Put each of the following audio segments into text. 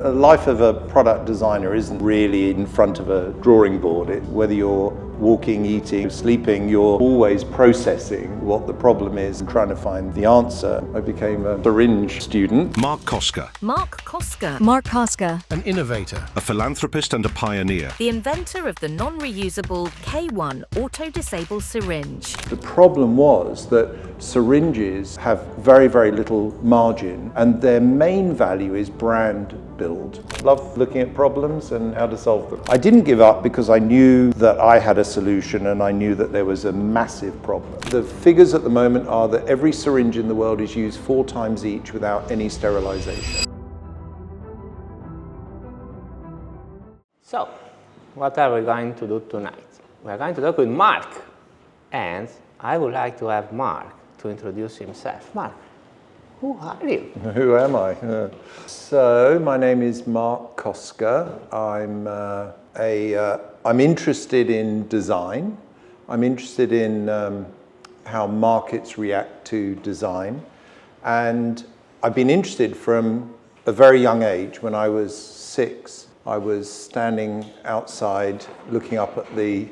The life of a product designer isn't really in front of a drawing board. Whether you're walking, eating, sleeping, you're always processing what the problem is and trying to find the answer. I became a syringe student. Marc Koska. Marc Koska. Marc Koska. An innovator, a philanthropist and a pioneer. The inventor of the non-reusable K1 auto-disable syringe. The problem was that syringes have very, very little margin, and their main value is brand build. Love looking at problems and how to solve them. I didn't give up because I knew that I had a solution and I knew that there was a massive problem. The figures at the moment are that every syringe in the world is used 4 times each without any sterilization. So, what are we going to do tonight? We're going to talk with Marc, and I would like to have Marc to introduce himself. Marc, who are you? Who am I? So, my name is Marc Koska. I'm interested in design. I'm interested in how markets react to design. And I've been interested from a very young age. When I was 6, I was standing outside looking up at the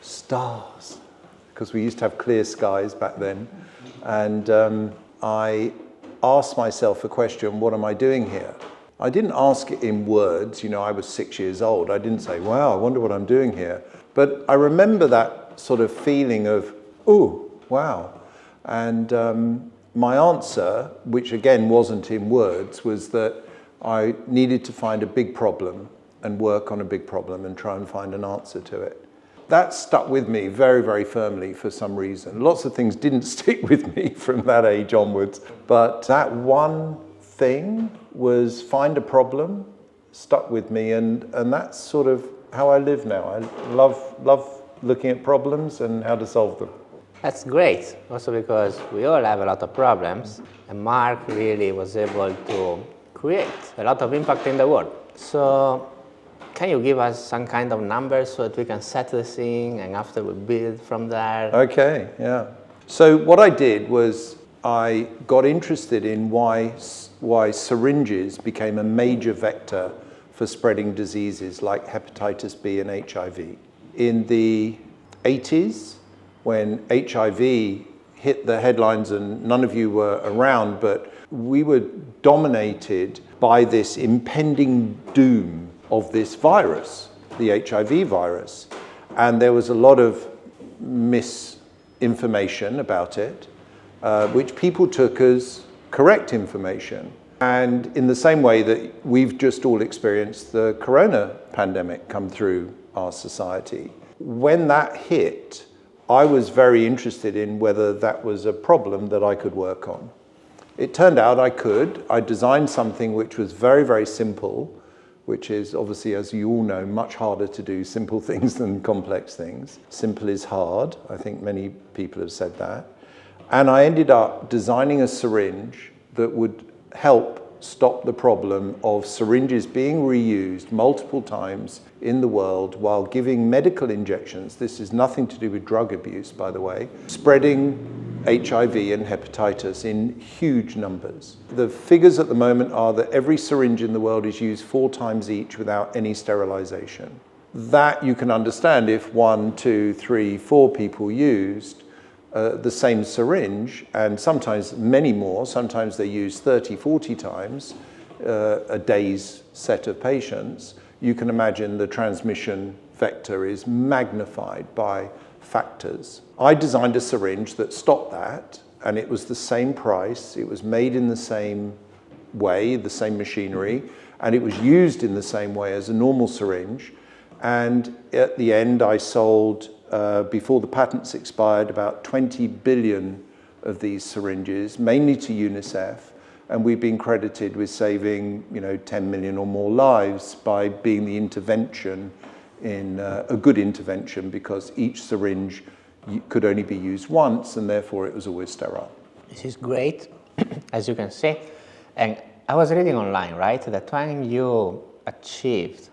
stars, because we used to have clear skies back then. And I asked myself a question, what am I doing here? I didn't ask it in words, I was 6 years old. I didn't say, wow, I wonder what I'm doing here. But I remember that sort of feeling of, oh, wow. And my answer, which again wasn't in words, was that I needed to find a big problem and work on a big problem and try and find an answer to it. That stuck with me very, very firmly for some reason. Lots of things didn't stick with me from that age onwards, but that one thing was find a problem, stuck with me, and that's sort of how I live now. I love looking at problems and how to solve them. That's great, also because we all have a lot of problems, and Marc really was able to create a lot of impact in the world. So, can you give us some kind of numbers so that we can set the scene and after we build from there? Okay, yeah. So what I did was I got interested in why syringes became a major vector for spreading diseases like hepatitis B and HIV. In the 80s, when HIV hit the headlines, and none of you were around, but we were dominated by this impending doom of this virus, the HIV virus. And there was a lot of misinformation about it, which people took as correct information. And in the same way that we've just all experienced the corona pandemic come through our society. When that hit, I was very interested in whether that was a problem that I could work on. It turned out I could. I designed something which was very, very simple, which is obviously, as you all know, much harder to do simple things than complex things. Simple is hard. I think many people have said that. And I ended up designing a syringe that would help stop the problem of syringes being reused multiple times in the world while giving medical injections. This is nothing to do with drug abuse, by the way, spreading HIV and hepatitis in huge numbers. The figures at the moment are that every syringe in the world is used 4 times each without any sterilization. That you can understand if 1, 2, 3, 4 people used the same syringe, and sometimes many more, sometimes they use 30, 40 times a day's set of patients. You can imagine the transmission vector is magnified by factors. I designed a syringe that stopped that, and it was the same price, it was made in the same way, the same machinery, and it was used in the same way as a normal syringe. And at the end, I sold, before the patents expired, about 20 billion of these syringes, mainly to UNICEF, and we've been credited with saving 10 million or more lives by being the intervention in a good intervention, because each syringe could only be used once, and therefore it was always sterile. This is great, as you can see. And I was reading online, right, that when you achieved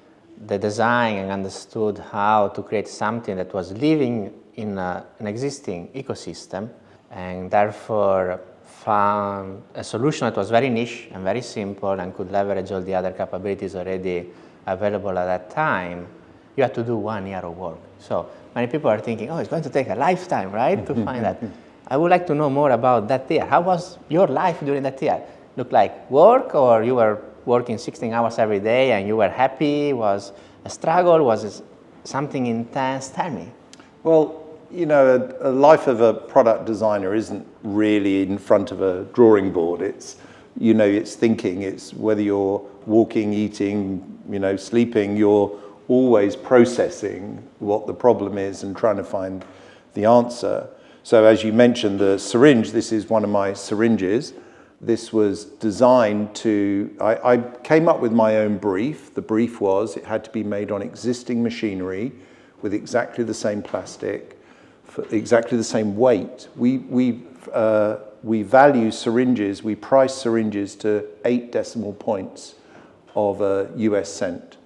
the design and understood how to create something that was living in an existing ecosystem and therefore found a solution that was very niche and very simple and could leverage all the other capabilities already available at that time, you had to do 1 year of work. So many people are thinking, oh, it's going to take a lifetime, right, to find that. I would like to know more about that year. How was your life during that year? Look like work, or you were working 16 hours every day and you were happy? Was a struggle? Was it something intense? Tell me. Well, you know, a life of a product designer isn't really in front of a drawing board. It's, you know, it's thinking. It's whether you're walking, eating, you know, sleeping, you're always processing what the problem is and trying to find the answer. So as you mentioned, the syringe, this is one of my syringes. This was designed to, I came up with my own brief. The brief was it had to be made on existing machinery with exactly the same plastic, for exactly the same weight. We value syringes, we price syringes to 8 decimal points of a US cent.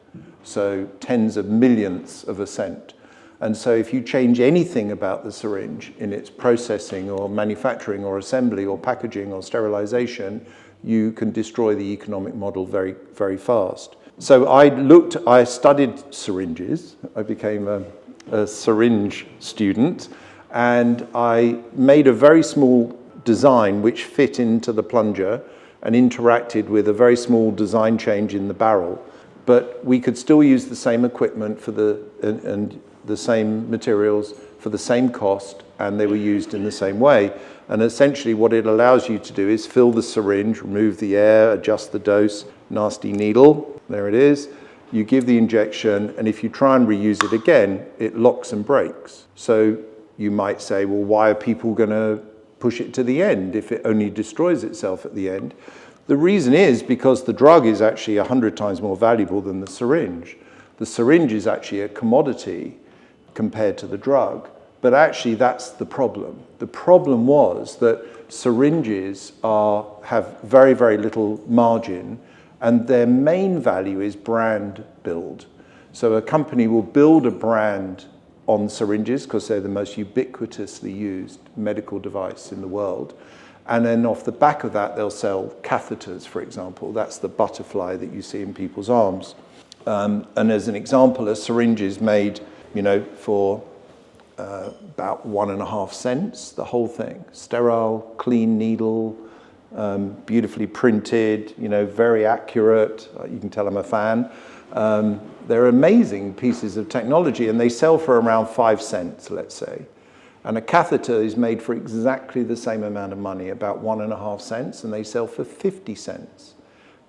So tens of millionths of a cent. And so if you change anything about the syringe in its processing or manufacturing or assembly or packaging or sterilization, you can destroy the economic model very, very fast. So I studied syringes. I became a syringe student, and I made a very small design which fit into the plunger and interacted with a very small design change in the barrel. But we could still use the same equipment for and the same materials for the same cost, and they were used in the same way. And essentially what it allows you to do is fill the syringe, remove the air, adjust the dose, nasty needle, there it is. You give the injection, and if you try and reuse it again, it locks and breaks. So you might say, well, why are people going to push it to the end if it only destroys itself at the end? The reason is because the drug is actually 100 times more valuable than the syringe. The syringe is actually a commodity compared to the drug, but actually that's the problem. The problem was that syringes have very, very little margin, and their main value is brand build. So a company will build a brand on syringes because they're the most ubiquitously used medical device in the world. And then off the back of that, they'll sell catheters, for example. That's the butterfly that you see in people's arms. And as an example, a syringe is made, you know, for about 1.5 cents, the whole thing. Sterile, clean needle, beautifully printed, you know, very accurate. You can tell I'm a fan. They're amazing pieces of technology, and they sell for around 5 cents, let's say. And a catheter is made for exactly the same amount of money, about 1.5 cents, and they sell for 50 cents.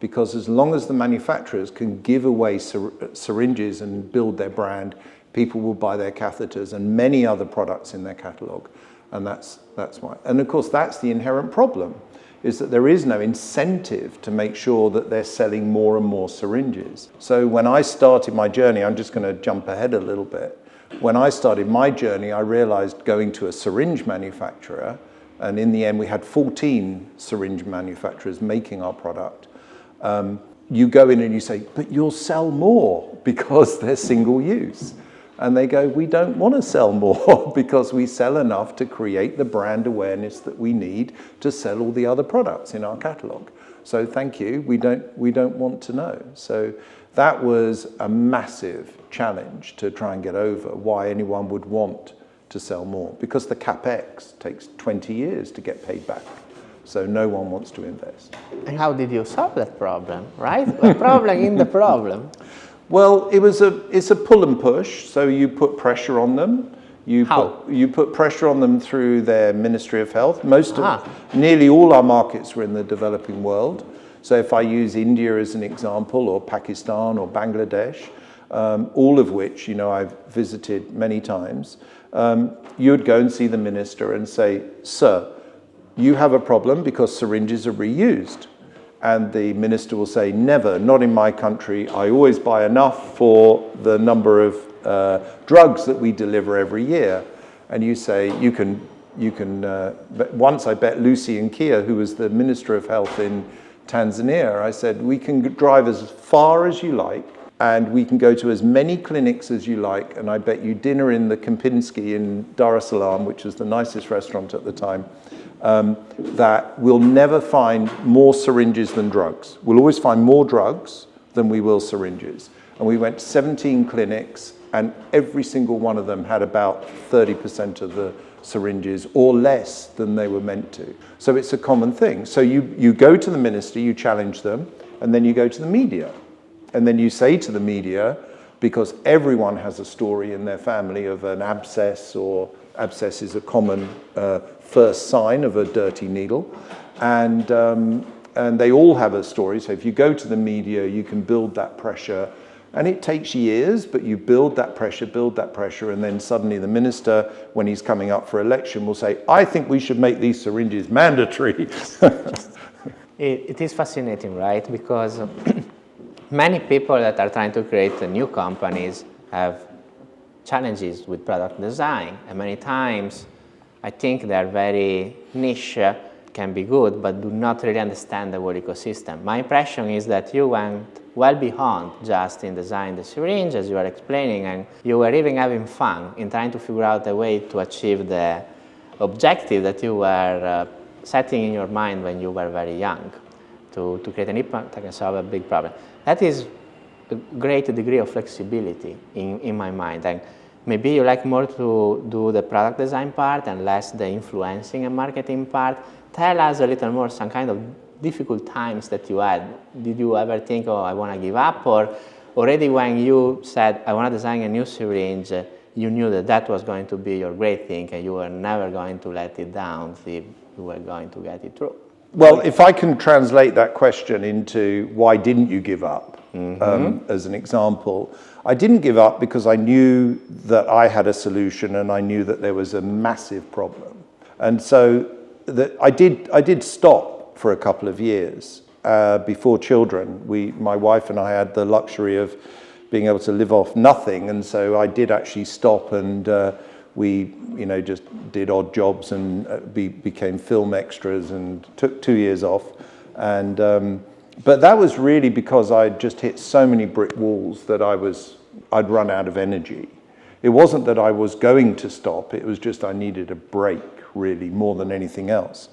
Because as long as the manufacturers can give away syringes and build their brand, people will buy their catheters and many other products in their catalog. And that's why. And of course, that's the inherent problem, is that there is no incentive to make sure that they're selling more and more syringes. So when I started my journey, I'm just going to jump ahead a little bit. When I started my journey, I realized going to a syringe manufacturer, and in the end we had 14 syringe manufacturers making our product. You go in and you say, but you'll sell more because they're single use. And they go, we don't want to sell more because we sell enough to create the brand awareness that we need to sell all the other products in our catalog. So thank you, we don't want to know. So that was a massive challenge to try and get over, why anyone would want to sell more, because the capex takes 20 years to get paid back. So no one wants to invest. And how did you solve that problem, right? A problem in the problem. Well, it's a pull and push. So you put pressure on them. You put pressure on them through their Ministry of Health. Nearly all our markets were in the developing world. So if I use India as an example, or Pakistan or Bangladesh, all of which, you know, I've visited many times, you would go and see the minister and say, sir, you have a problem because syringes are reused. And the minister will say, never, not in my country. I always buy enough for the number of drugs that we deliver every year. And you say, you can. Once I bet Lucy and Kia, who was the Minister of Health in Tanzania, I said, we can drive as far as you like, and we can go to as many clinics as you like, and I bet you dinner in the Kempinski in Dar es Salaam, which was the nicest restaurant at the time, that we'll never find more syringes than drugs. We'll always find more drugs than we will syringes. And we went to 17 clinics, and every single one of them had about 30% of the syringes or less than they were meant to. So it's a common thing. So you go to the minister, you challenge them, and then you go to the media. And then you say to the media, because everyone has a story in their family of an abscess, or abscess is a common first sign of a dirty needle, and they all have a story. So if you go to the media, you can build that pressure, and it takes years, but you build that pressure, and then suddenly the minister, when he's coming up for election, will say, I think we should make these syringes mandatory. It is fascinating, right? Because many people that are trying to create new companies have challenges with product design, and many times I think they are very niche, can be good, but do not really understand the whole ecosystem. My impression is that you went well beyond just in design the syringe, as you were explaining, and you were even having fun in trying to figure out a way to achieve the objective that you were setting in your mind when you were very young, to create an impact that can solve a big problem. That is a great degree of flexibility in my mind. And maybe you like more to do the product design part and less the influencing and marketing part. Tell us a little more, some kind of difficult times that you had. Did you ever think, oh, I want to give up? Or already when you said, I want to design a new syringe, you knew that that was going to be your great thing and you were never going to let it down if you were going to get it through? Well, if I can translate that question into why didn't you give up, as an example, I didn't give up because I knew that I had a solution and I knew that there was a massive problem. And so I did stop for a couple of years before children. My wife and I had the luxury of being able to live off nothing, and so I did actually stop, and we just did odd jobs and became film extras and took 2 years off. And but that was really because I just hit so many brick walls that I'd run out of energy. It wasn't that I was going to stop, it was just I needed a break, really, more than anything else.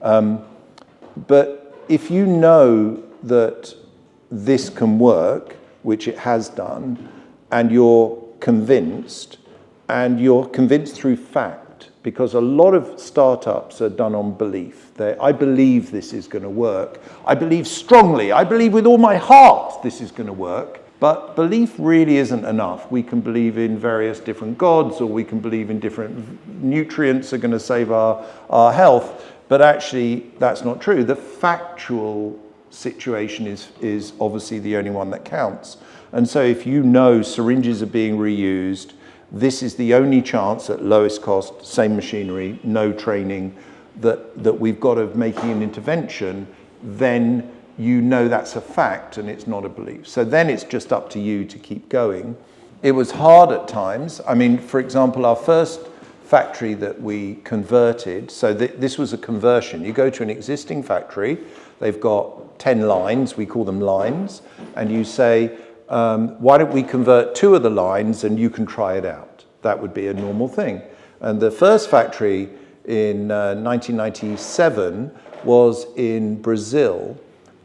But if you know that this can work, which it has done, and you're convinced through fact, because a lot of startups are done on belief. I believe this is going to work. I believe strongly. I believe with all my heart this is going to work. But belief really isn't enough. We can believe in various different gods, or we can believe in different nutrients are going to save our health. But actually, that's not true. The factual situation is obviously the only one that counts. And so if you know syringes are being reused, this is the only chance at lowest cost, same machinery, no training, that we've got of making an intervention, then you know that's a fact and it's not a belief. So then it's just up to you to keep going. It was hard at times. I mean, for example, our first factory that we converted, so this was a conversion. You go to an existing factory, they've got 10 lines, we call them lines, and you say, why don't we convert 2 of the lines and you can try it out? That would be a normal thing. And the first factory in 1997 was in Brazil,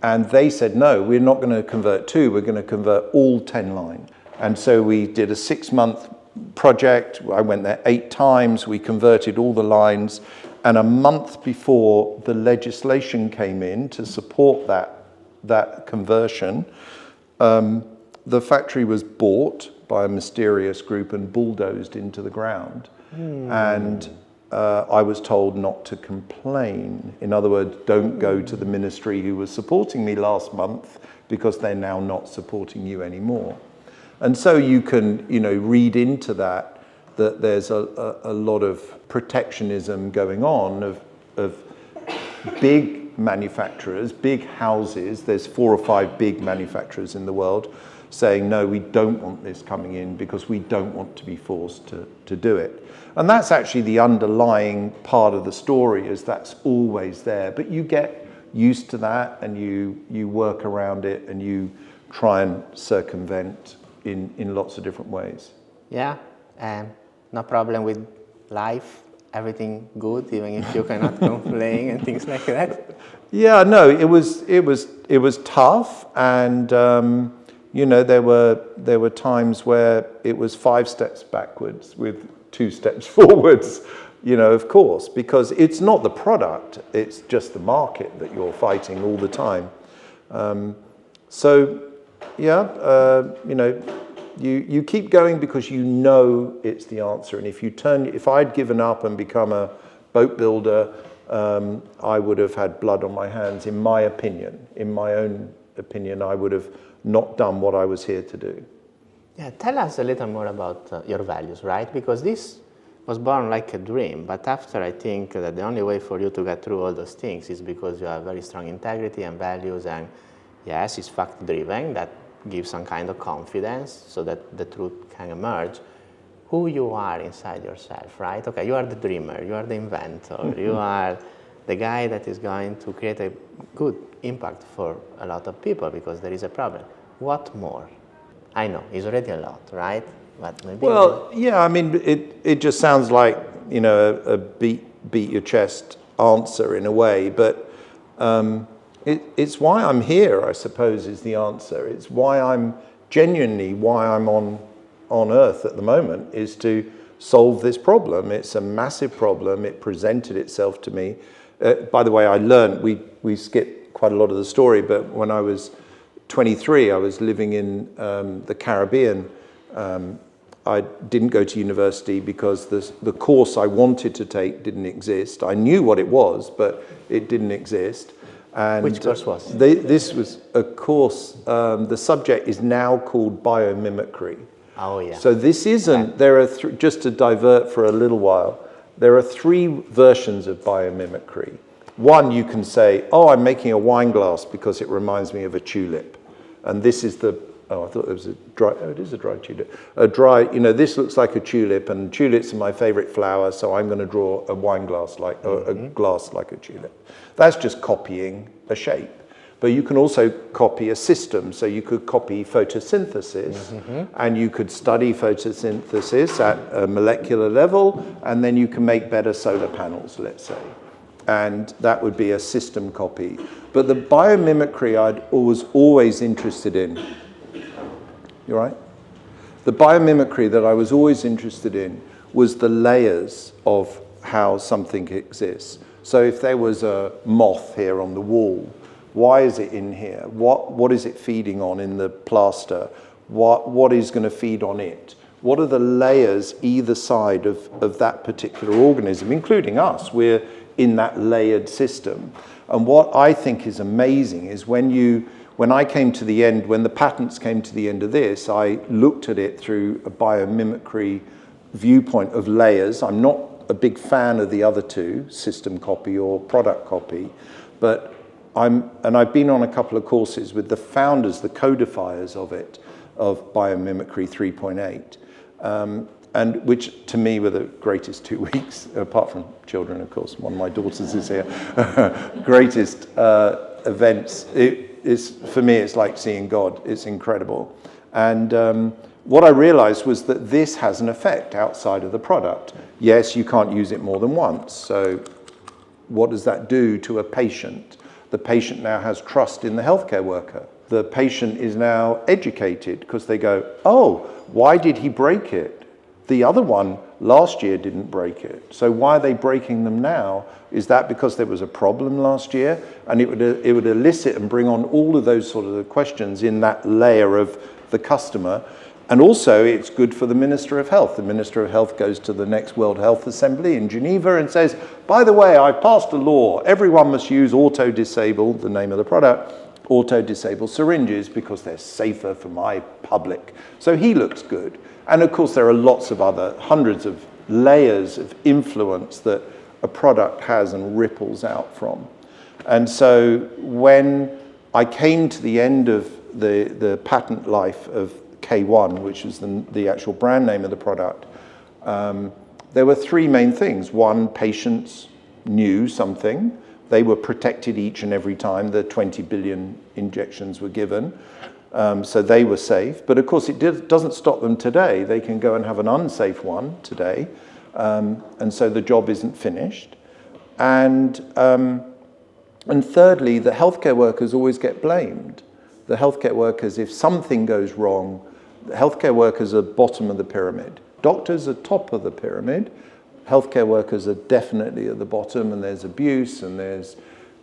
and they said, no, we're not going to convert 2, we're going to convert all 10 lines. And so we did a 6-month project. I went there 8 times, we converted all the lines, and a month before the legislation came in to support that conversion, the factory was bought by a mysterious group and bulldozed into the ground. And I was told not to complain. In other words, don't go to the ministry who was supporting me last month, because they're now not supporting you anymore. And so you can, read into that there's a lot of protectionism going on of big manufacturers, big houses. There's 4 or 5 big manufacturers in the world saying, no, we don't want this coming in because we don't want to be forced to do it. And that's actually the underlying part of the story, is that's always there. But you get used to that and you work around it and you try and circumvent in lots of different ways. Yeah, no problem with life everything good, even if you cannot complain and things like that? Yeah, no, it was tough, and you know, there were times where it was 5 steps backwards with 2 steps forwards. You know, of course, because it's not the product; it's just the market that you're fighting all the time. So, yeah, you know, you keep going because you know it's the answer. And if I'd given up and become a boat builder, I would have had blood on my hands, in my opinion. In my own opinion, I would have not done what I was here to do. Yeah, tell us a little more about your values, right? Because this was born like a dream, but after I think that the only way for you to get through all those things is because you have very strong integrity and values, and yes, it's fact-driven, that gives some kind of confidence so that the truth can emerge. Who you are inside yourself, right? Okay, you are the dreamer, you are the inventor, you are the guy that is going to create a good impact for a lot of people because there is a problem. What more? I know, it's already a lot, right? But maybe Yeah, I mean, it just sounds like, you know, a beat your chest answer in a way, but it's why I'm here, I suppose, is the answer. It's why I'm on Earth at the moment, is to solve this problem. It's a massive problem. It presented itself to me. By the way, I learned, we skipped quite a lot of the story, but when I was 23, I was living in the Caribbean. I didn't go to university because the course I wanted to take didn't exist. I knew what it was, but it didn't exist. And which course was? This was a course, the subject is now called biomimicry. Oh, yeah. So this isn't, there are, just to divert for a little while, there are 3 versions of biomimicry. One, you can say, oh, I'm making a wine glass because it reminds me of a tulip. And this is the, oh, I thought it was a dry, oh, it is a dry tulip. A dry, you know, this looks like a tulip, and tulips are my favorite flower, so I'm going to draw a wine glass like, a glass like a tulip. That's just copying a shape. But you can also copy a system. So you could copy photosynthesis, and you could study photosynthesis at a molecular level, and then you can make better solar panels, let's say. And that would be a system copy. But the biomimicry I was always interested in. You all right? The biomimicry that I was always interested in was the layers of how something exists. So if there was a moth here on the wall, why is it in here? What is it feeding on in the plaster? What is going to feed on it? What are the layers either side of that particular organism, including us? We're in that layered system. And what I think is amazing is when I came to the end, when the patents came to the end of this, I looked at it through a biomimicry viewpoint of layers. I'm not a big fan of the other 2, system copy or product copy, but I've been on a couple of courses with the founders, the codifiers of it, of biomimicry 3.8, and which to me were the greatest 2 weeks, apart from children, of course. One of my daughters is here. Greatest events. For me, it's like seeing God. It's incredible. And what I realized was that this has an effect outside of the product. Yes, you can't use it more than once. So what does that do to a patient? The patient now has trust in the healthcare worker. The patient is now educated because they go, oh, why did he break it? The other one last year didn't break it. So why are they breaking them now? Is that because there was a problem last year? And it would elicit and bring on all of those sort of questions in that layer of the customer. And also it's good for the Minister of Health. The Minister of Health goes to the next World Health Assembly in Geneva and says, by the way, I've passed a law. Everyone must use auto-disable, the name of the product, auto-disable syringes because they're safer for my public. So he looks good. And of course, there are lots of other, hundreds of layers of influence that a product has and ripples out from. And so when I came to the end of the patent life of K1, which is the actual brand name of the product, there were 3 main things. One, patients knew something. They were protected each and every time the 20 billion injections were given. So they were safe. But of course, it doesn't stop them today. They can go and have an unsafe one today. and so the job isn't finished. And thirdly, the healthcare workers always get blamed. The healthcare workers, if something goes wrong, the healthcare workers are bottom of the pyramid. Doctors are top of the pyramid. Healthcare workers are definitely at the bottom, and there's abuse, and there's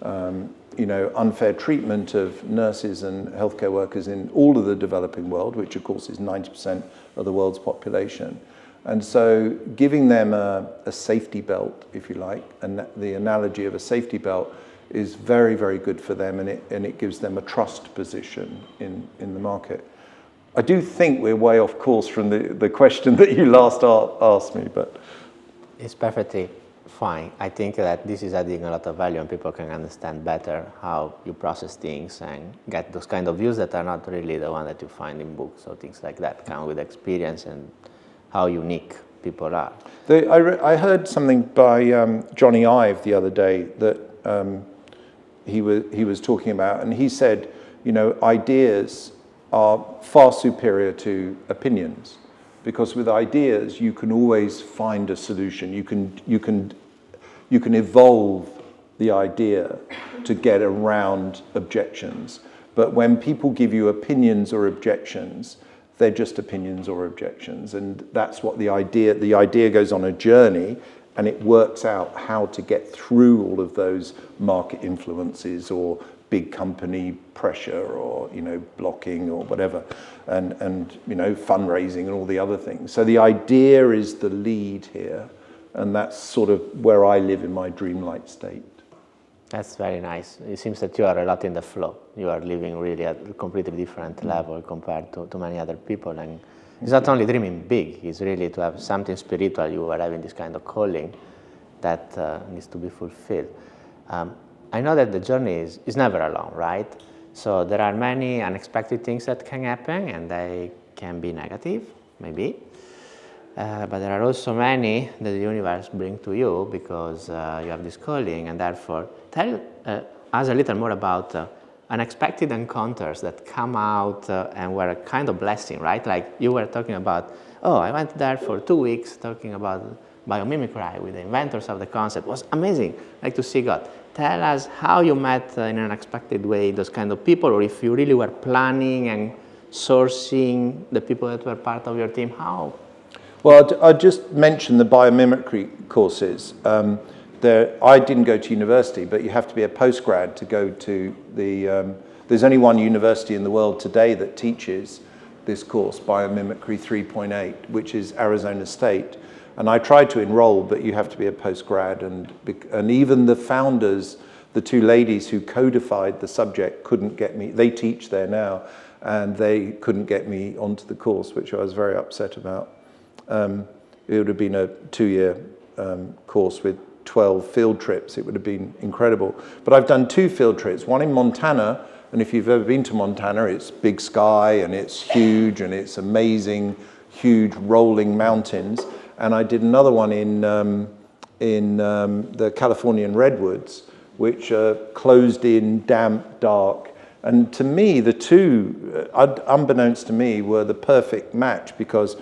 unfair treatment of nurses and healthcare workers in all of the developing world, which of course is 90% of the world's population. And so giving them a safety belt, if you like, and the analogy of a safety belt is very, very good for them, and it gives them a trust position in the market. I do think we're way off course from the question that you last asked me, but... It's perfectly fine. I think that this is adding a lot of value, and people can understand better how you process things and get those kind of views that are not really the one that you find in books or things like that, come with experience and how unique people are. I heard something by Johnny Ive the other day that he was talking about, and he said, ideas are far superior to opinions, because with ideas you can always find a solution. You can evolve the idea to get around objections. But when people give you opinions or objections, they're just opinions or objections, and that's what the idea goes on a journey, and it works out how to get through all of those market influences or big company pressure or blocking or whatever, and fundraising and all the other things. So the idea is the lead here, and that's sort of where I live in my dreamlike state. That's very nice. It seems that you are a lot in the flow. You are living really at a completely different level compared to many other people. And it's not only dreaming big, it's really to have something spiritual. You are having this kind of calling that needs to be fulfilled. I know that the journey is never alone, right? So there are many unexpected things that can happen, and they can be negative, maybe. But there are also many that the universe brings to you because you have this calling, and therefore tell us a little more about unexpected encounters that come out and were a kind of blessing, right? Like you were talking about, I went there for 2 weeks talking about biomimicry with the inventors of the concept. It was amazing, like to see God. Tell us how you met in an unexpected way those kind of people, or if you really were planning and sourcing the people that were part of your team, how? Well, I just mentioned the biomimicry courses. I didn't go to university, but you have to be a postgrad to go to the... there's only one university in the world today that teaches this course, Biomimicry 3.8, which is Arizona State. And I tried to enroll, but you have to be a postgrad, and even the founders, the two ladies who codified the subject, couldn't get me. They teach there now, and they couldn't get me onto the course, which I was very upset about. It would have been a 2-year course with 12 field trips. It would have been incredible. But I've done 2 field trips, one in Montana, and if you've ever been to Montana, it's big sky, and it's huge, and it's amazing, huge rolling mountains. And I did another one in the Californian redwoods, which are closed in, damp, dark. And to me, the two, unbeknownst to me, were the perfect match, because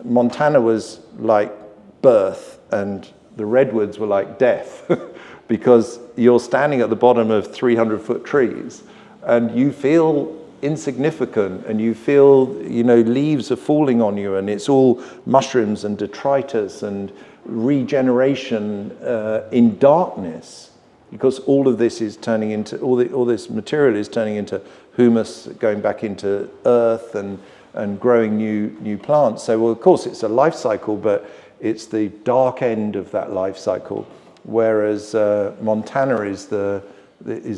Montana was like birth and the redwoods were like death, because you're standing at the bottom of 300-foot trees and you feel insignificant, and you feel, leaves are falling on you, and it's all mushrooms and detritus and regeneration in darkness, because all of this is turning into, all this material is turning into humus, going back into earth and growing new plants. So, well, of course, it's a life cycle, but it's the dark end of that life cycle, whereas Montana is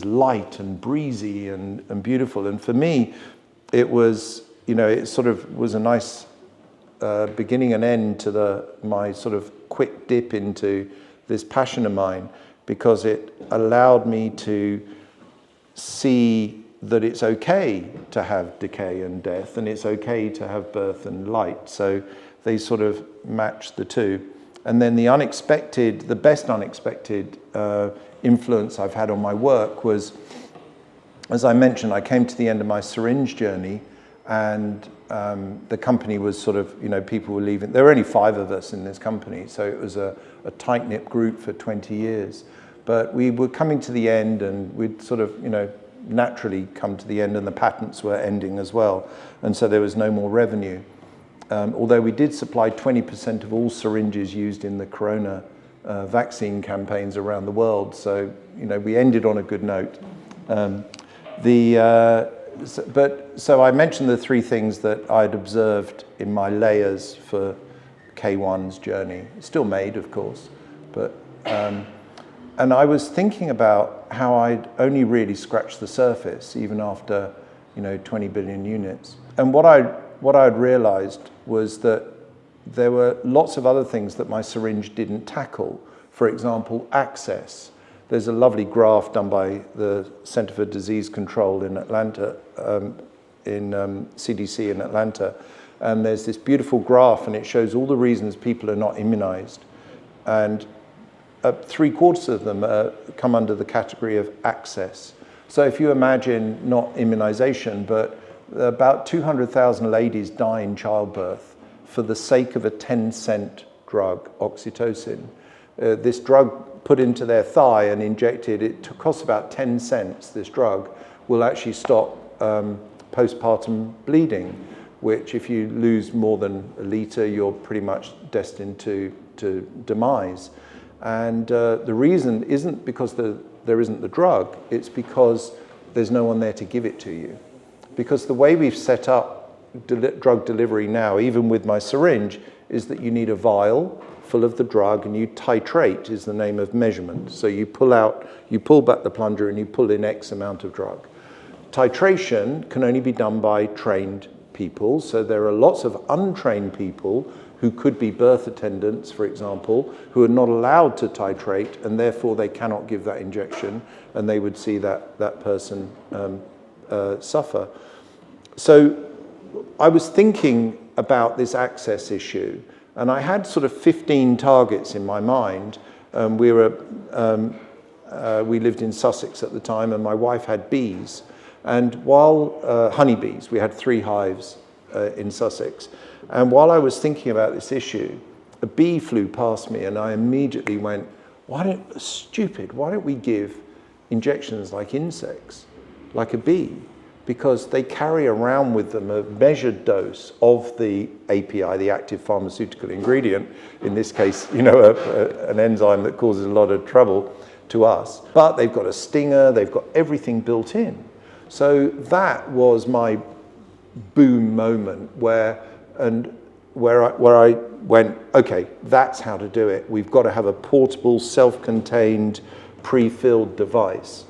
light and breezy and beautiful. And for me, it was, it sort of was a nice beginning and end to my sort of quick dip into this passion of mine, because it allowed me to see that it's okay to have decay and death, and it's okay to have birth and light. So they sort of match the two. And then the best unexpected influence I've had on my work was, as I mentioned, I came to the end of my syringe journey, And the company was sort of, people were leaving. There were only 5 of us in this company, so it was a tight-knit group for 20 years. But we were coming to the end, and we'd sort of, naturally come to the end, and the patents were ending as well. And so there was no more revenue. Although we did supply 20% of all syringes used in the corona vaccine campaigns around the world. So, we ended on a good note. So I mentioned the 3 things that I'd observed in my layers for K1's journey. Still made, of course, but and I was thinking about how I'd only really scratched the surface, even after 20 billion units. And what I'd realized was that there were lots of other things that my syringe didn't tackle. For example, access. There's a lovely graph done by the Center for Disease Control in Atlanta, CDC in Atlanta. And there's this beautiful graph, and it shows all the reasons people are not immunized. And 3/4 of them come under the category of access. So if you imagine not immunization, but about 200,000 ladies die in childbirth for the sake of a 10-cent drug, oxytocin. This drug put into their thigh and injected, it costs about 10 cents, this drug, will actually stop postpartum bleeding, which if you lose more than a litre, you're pretty much destined to demise. And the reason isn't because there isn't the drug, it's because there's no one there to give it to you. Because the way we've set up drug delivery now, even with my syringe, is that you need a vial full of the drug, and you titrate is the name of measurement. So you pull back the plunger and you pull in X amount of drug. Titration can only be done by trained people. So there are lots of untrained people who could be birth attendants, for example, who are not allowed to titrate, and therefore they cannot give that injection, and they would see that person suffer. So I was thinking about this access issue, and I had sort of 15 targets in my mind. We lived in Sussex at the time, and my wife had bees. And while honeybees, we had 3 hives in Sussex. And while I was thinking about this issue, a bee flew past me, and I immediately went, why don't we give injections like insects, like a bee? Because they carry around with them a measured dose of the API, the active pharmaceutical ingredient, in this case, an enzyme that causes a lot of trouble to us. But they've got a stinger, they've got everything built in. So that was my boom moment where I went, okay, that's how to do it. We've got to have a portable, self-contained, pre-filled device.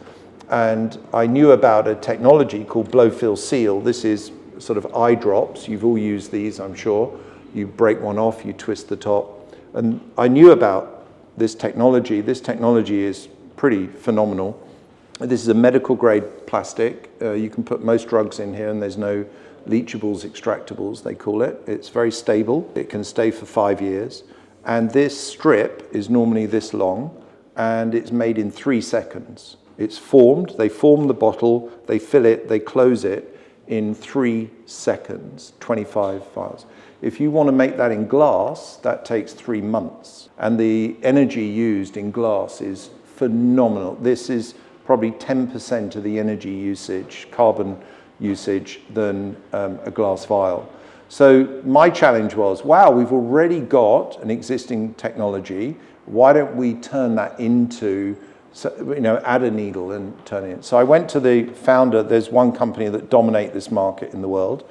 And I knew about a technology called blow-fill-seal. This is sort of eye drops. You've all used these, I'm sure. You break one off, you twist the top. And I knew about this technology. This technology is pretty phenomenal. This is a medical grade plastic. You can put most drugs in here, and there's no leachables, extractables, they call it. It's very stable. It can stay for 5 years. And this strip is normally this long, and it's made in 3 seconds. It's formed, they form the bottle, they fill it, they close it in 3 seconds, 25 vials. If you want to make that in glass, that takes 3 months. And the energy used in glass is phenomenal. This is probably 10% of the energy usage, carbon usage, than a glass vial. So my challenge was, wow, we've already got an existing technology. Why don't we turn that into, add a needle and turn it in? So I went to the founder. There's one company that dominate this market in the world.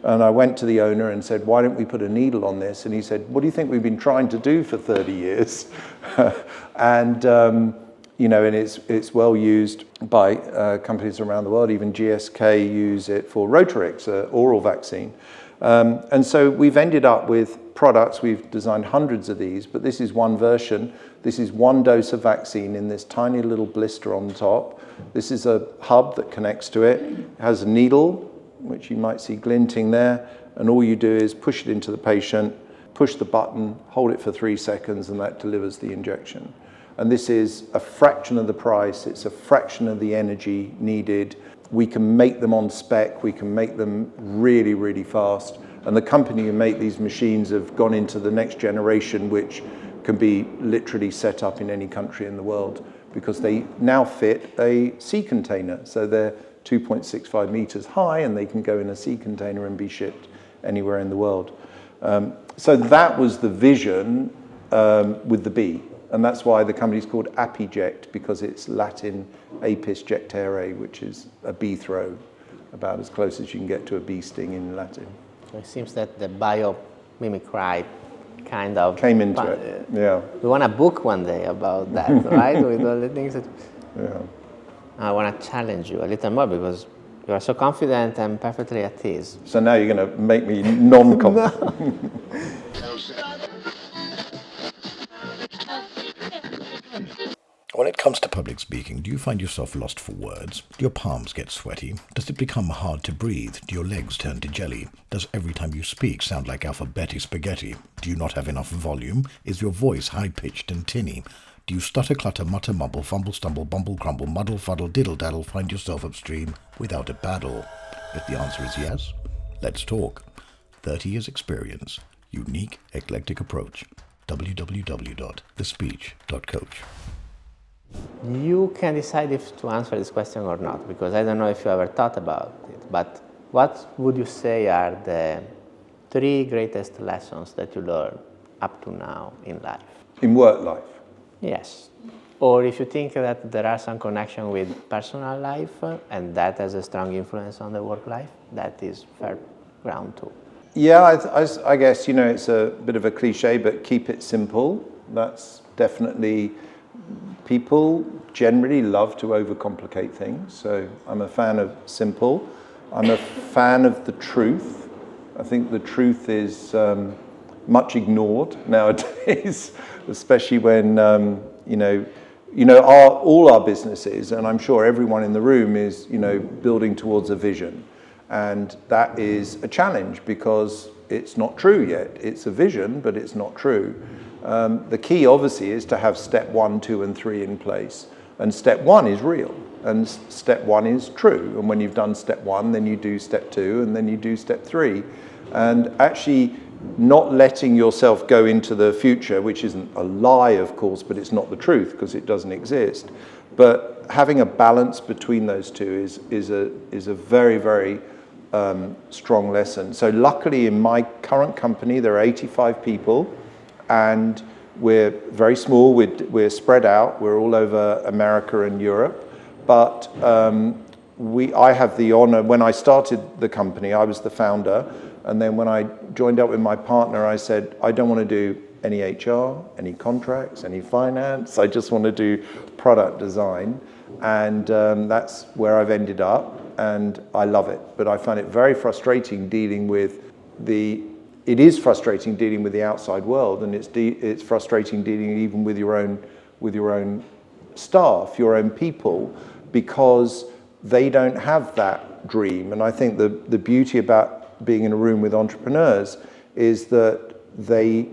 And I went to the owner and said, why don't we put a needle on this? And he said, what do you think we've been trying to do for 30 years? And it's well used by companies around the world. Even GSK use it for Rotarix, an oral vaccine. And so we've ended up with products. We've designed hundreds of these, but this is one version. This is 1 dose of vaccine in this tiny little blister on top. This is a hub that connects to it. It has a needle, which you might see glinting there, and all you do is push it into the patient, push the button, hold it for 3 seconds, and that delivers the injection. And this is a fraction of the price, it's a fraction of the energy needed, we can make them on spec, we can make them really, really fast. And the company who make these machines have gone into the next generation, which can be literally set up in any country in the world, because they now fit a sea container. So they're 2.65 meters high, and they can go in a sea container and be shipped anywhere in the world. So that was the vision with the bee. And that's why the company's called Apiject, because it's Latin apis jectere, which is a bee throw, about as close as you can get to a bee sting in Latin. So it seems that the biomimicry kind of came into it. Yeah. We want a book one day about that, right? With all the things that. Yeah. I want to challenge you a little more because you are so confident and perfectly at ease. So now you're going to make me non-confident. When it comes to public speaking, do you find yourself lost for words? Do your palms get sweaty? Does it become hard to breathe? Do your legs turn to jelly? Does every time you speak sound like alphabetic spaghetti? Do you not have enough volume? Is your voice high-pitched and tinny? Do you stutter, clutter, mutter, mumble, fumble, stumble, bumble, crumble, muddle, fuddle, diddle-daddle, find yourself upstream without a paddle? If the answer is yes, let's talk. 30 years experience, unique, eclectic approach. www.thespeech.coach. You can decide if to answer this question or not, because I don't know if you ever thought about it, but what would you say are the 3 greatest lessons that you learned up to now in life? In work life? Yes. Or if you think that there are some connection with personal life and that has a strong influence on the work life, that is fair ground too. Yeah, I guess, it's a bit of a cliche, but keep it simple. That's definitely, people generally love to overcomplicate things. So I'm a fan of simple. I'm a fan of the truth. I think the truth is much ignored nowadays, especially when, all our businesses, and I'm sure everyone in the room is, building towards a vision. And that is a challenge because it's not true yet. It's a vision, but it's not true. The key, obviously, is to have step 1, 2, and 3 in place. And step 1 is real, and step 1 is true. And when you've done step 1, then you do step 2, and then you do step 3. And actually not letting yourself go into the future, which isn't a lie, of course, but it's not the truth because it doesn't exist. But having a balance between those two is a very, very strong lesson. So luckily in my current company, there are 85 people, and we're very small, we're spread out, we're all over America and Europe, but I have the honor, when I started the company, I was the founder, and then when I joined up with my partner, I said, I don't want to do any HR, any contracts, any finance, I just want to do product design, and that's where I've ended up, and I love it, but I find it very frustrating dealing with it is frustrating dealing with the outside world, and it's frustrating dealing even with your own staff, your own people, because they don't have that dream. And I think the beauty about being in a room with entrepreneurs is that they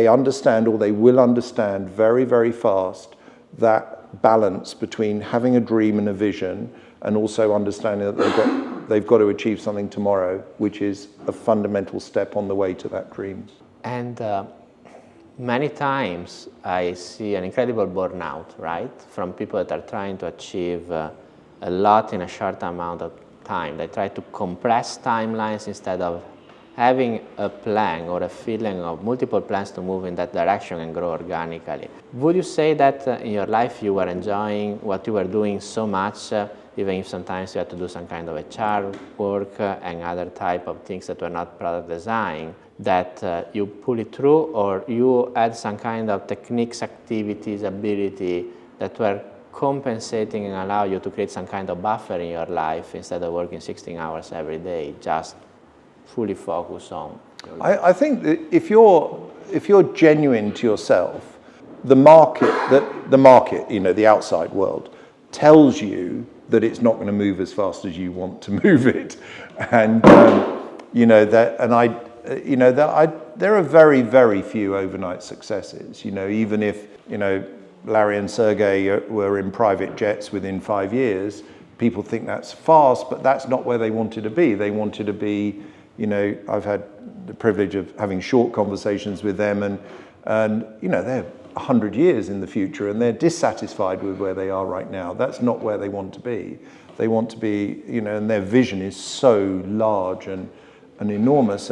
understand, or they will understand very, very fast, that balance between having a dream and a vision, and also understanding that they've got to achieve something tomorrow, which is a fundamental step on the way to that dream. And many times I see an incredible burnout, right? From people that are trying to achieve a lot in a short amount of time. They try to compress timelines instead of having a plan or a feeling of multiple plans to move in that direction and grow organically. Would you say that in your life you were enjoying what you were doing so much, even if sometimes you had to do some kind of HR work and other type of things that were not product design, that you pull it through, or you had some kind of techniques, activities, ability that were compensating and allow you to create some kind of buffer in your life instead of working 16 hours every day, just fully focus on your life? I think that if you're genuine to yourself, the market, the outside world, tells you that it's not going to move as fast as you want to move it, and there are very, very few overnight successes. Even if Larry and Sergey were in private jets within 5 years, people think that's fast, but that's not where they wanted to be. They wanted to be, you know, I've had the privilege of having short conversations with them, and you know, they're 100 years in the future and they're dissatisfied with where they are right now. That's not where they want to be. They want to be, you know, and their vision is so large and enormous.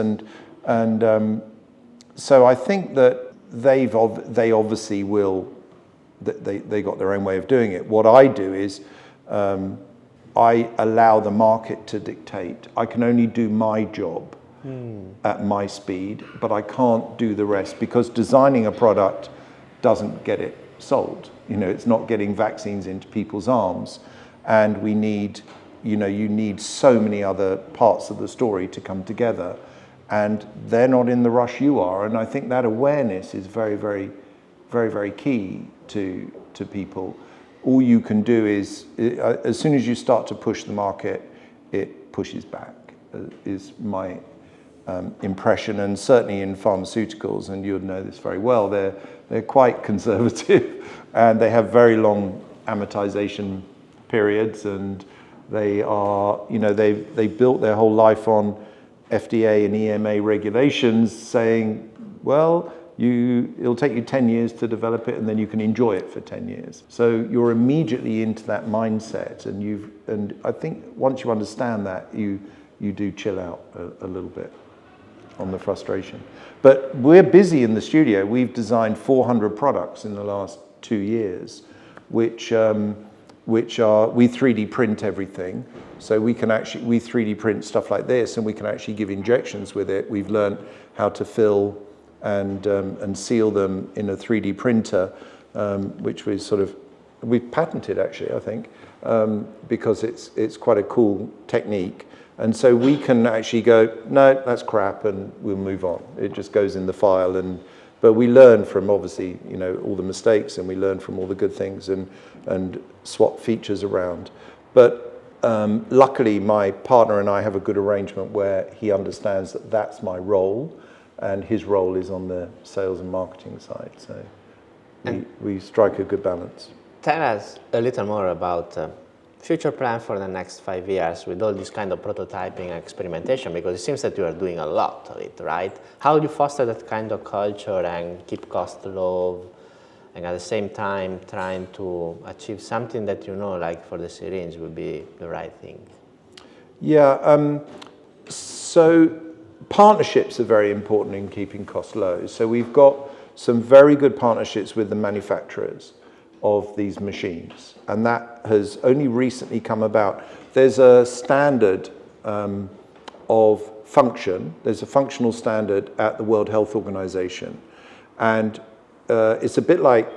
So I think that they obviously will, they got their own way of doing it. What I do is I allow the market to dictate. I can only do my job at my speed, but I can't do the rest, because designing a product doesn't get it sold. You know, it's not getting vaccines into people's arms. And we need, you know, you need so many other parts of the story to come together. And they're not in the rush you are. And I think that awareness is very, very, very, very key to people. All you can do is, as soon as you start to push the market, it pushes back, is my impression. And certainly in pharmaceuticals, and you'd know this very well, they're quite conservative and they have very long amortization periods, and they are, you know, they built their whole life on FDA and EMA regulations saying, well, it'll take you 10 years to develop it and then you can enjoy it for 10 years. So you're immediately into that mindset, and I think once you understand that, you do chill out a little bit on the frustration. But we're busy in the studio. We've designed 400 products in the last 2 years, which are, we 3D print everything. So we 3D print stuff like this, and we can actually give injections with it. We've learned how to fill and seal them in a 3D printer, which we've patented actually, I think, because it's quite a cool technique. And so we can actually go, no, that's crap, and we'll move on. It just goes in the file, but we learn from, obviously, you know, all the mistakes, and we learn from all the good things and swap features around. But luckily, my partner and I have a good arrangement where he understands that that's my role, and his role is on the sales and marketing side. So we strike a good balance. Tell us a little more about future plan for the next 5 years with all this kind of prototyping and experimentation, because it seems that you are doing a lot of it, right? How do you foster that kind of culture and keep costs low, and at the same time trying to achieve something that, you know, like for the syringe would be the right thing? Yeah, so partnerships are very important in keeping costs low. So we've got some very good partnerships with the manufacturers of these machines, and that has only recently come about. There's a standard of function. There's a functional standard at the World Health Organization, and it's a bit like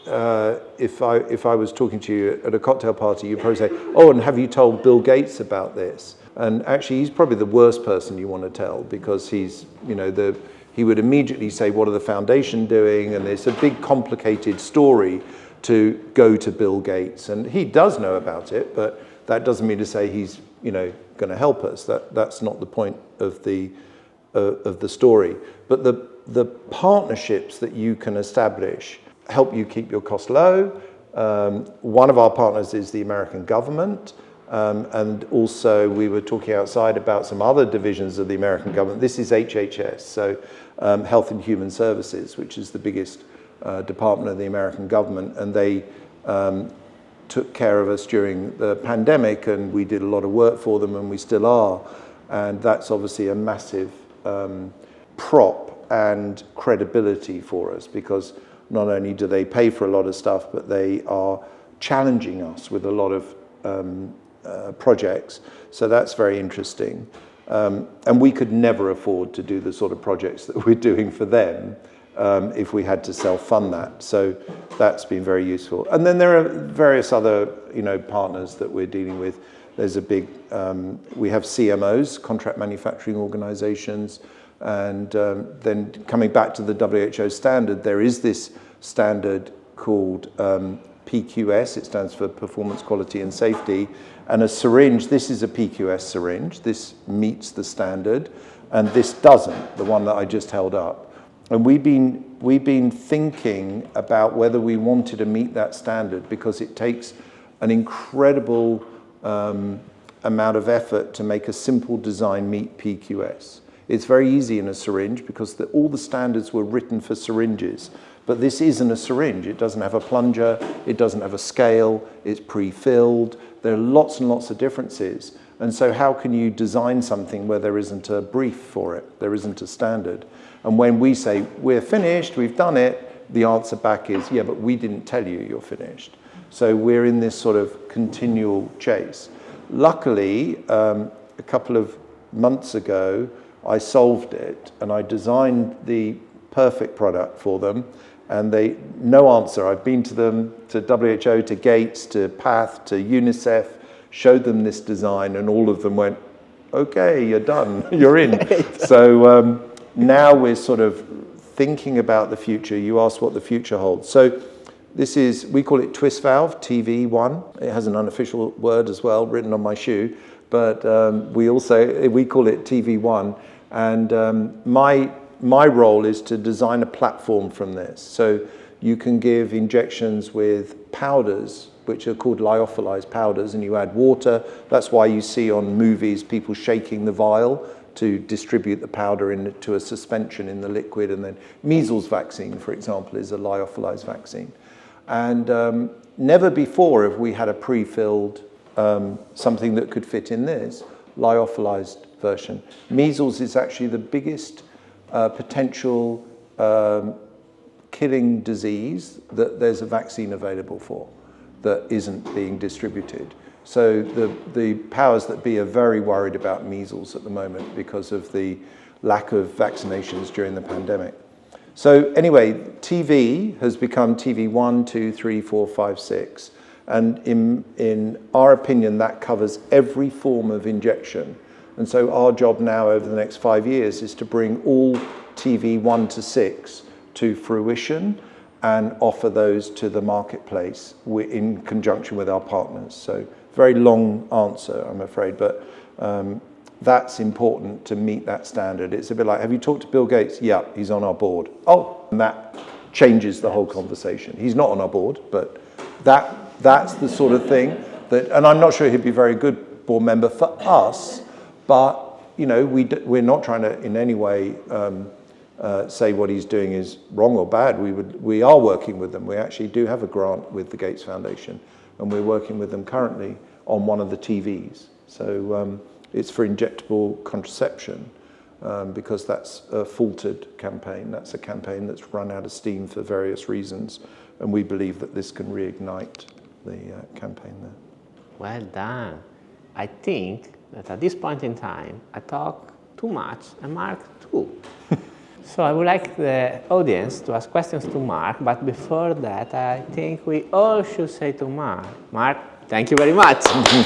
if I was talking to you at a cocktail party, you'd probably say, "Oh, and have you told Bill Gates about this?" And actually, he's probably the worst person you want to tell, because he's, you know, he would immediately say, "What are the foundation doing?" And it's a big, complicated story to go to Bill Gates, and he does know about it, but that doesn't mean to say he's, you know, going to help us. That's not the point of the story. But the partnerships that you can establish help you keep your costs low. One of our partners is the American government, and also we were talking outside about some other divisions of the American government. This is HHS, so Health and Human Services, which is the biggest department of the American government, and they took care of us during the pandemic, and we did a lot of work for them, and we still are. And that's obviously a massive prop and credibility for us, because not only do they pay for a lot of stuff, but they are challenging us with a lot of projects. So that's very interesting. And we could never afford to do the sort of projects that we're doing for them if we had to self-fund that. So that's been very useful. And then there are various other, you know, partners that we're dealing with. There's a big, we have CMOs, contract manufacturing organizations, and then coming back to the WHO standard, there is this standard called PQS. It stands for Performance, Quality and Safety. And a syringe, this is a PQS syringe. This meets the standard, and this doesn't, the one that I just held up. And we've been thinking about whether we wanted to meet that standard, because it takes an incredible amount of effort to make a simple design meet PQS. It's very easy in a syringe because all the standards were written for syringes. But this isn't a syringe. It doesn't have a plunger. It doesn't have a scale. It's pre-filled. There are lots and lots of differences. And so how can you design something where there isn't a brief for it? There isn't a standard. And when we say, we're finished, we've done it, the answer back is, yeah, but we didn't tell you you're finished. So we're in this sort of continual chase. Luckily, a couple of months ago, I solved it and I designed the perfect product for them, and no answer. I've been to them, to WHO, to Gates, to PATH, to UNICEF, showed them this design, and all of them went, okay, you're done, you're in. So now we're sort of thinking about the future. You asked what the future holds. So this is, we call it twist valve, TV1. It has an unofficial word as well, written on my shoe, but we call it TV1. And my role is to design a platform from this. So you can give injections with powders, which are called lyophilized powders, and you add water. That's why you see on movies people shaking the vial to distribute the powder into a suspension in the liquid. And then measles vaccine, for example, is a lyophilized vaccine. And never before have we had a pre-filled something that could fit in this lyophilized version. Measles is actually the biggest potential killing disease that there's a vaccine available for that isn't being distributed. So the powers that be are very worried about measles at the moment because of the lack of vaccinations during the pandemic. So anyway, TV has become TV 1, 2, 3, 4, 5, 6. And in our opinion, that covers every form of injection. And so our job now over the next 5 years is to bring all TV 1 to 6 to fruition and offer those to the marketplace in conjunction with our partners. So very long answer, I'm afraid, but that's important to meet that standard. It's a bit like, have you talked to Bill Gates? Yeah, he's on our board. Oh, and that changes the whole conversation. He's not on our board, but that's the sort of thing that, and I'm not sure he'd be a very good board member for us, but you know, we're not trying to in any way say what he's doing is wrong or bad. We are working with them. We actually do have a grant with the Gates Foundation, and we're working with them currently on one of the TVs. So it's for injectable contraception because that's a faltered campaign. That's a campaign that's run out of steam for various reasons, and we believe that this can reignite the campaign there. Well done. I think that at this point in time, I talk too much and Marc too. So I would like the audience to ask questions to Marc, but before that, I think we all should say to Marc, Marc, thank you very much. Thank you.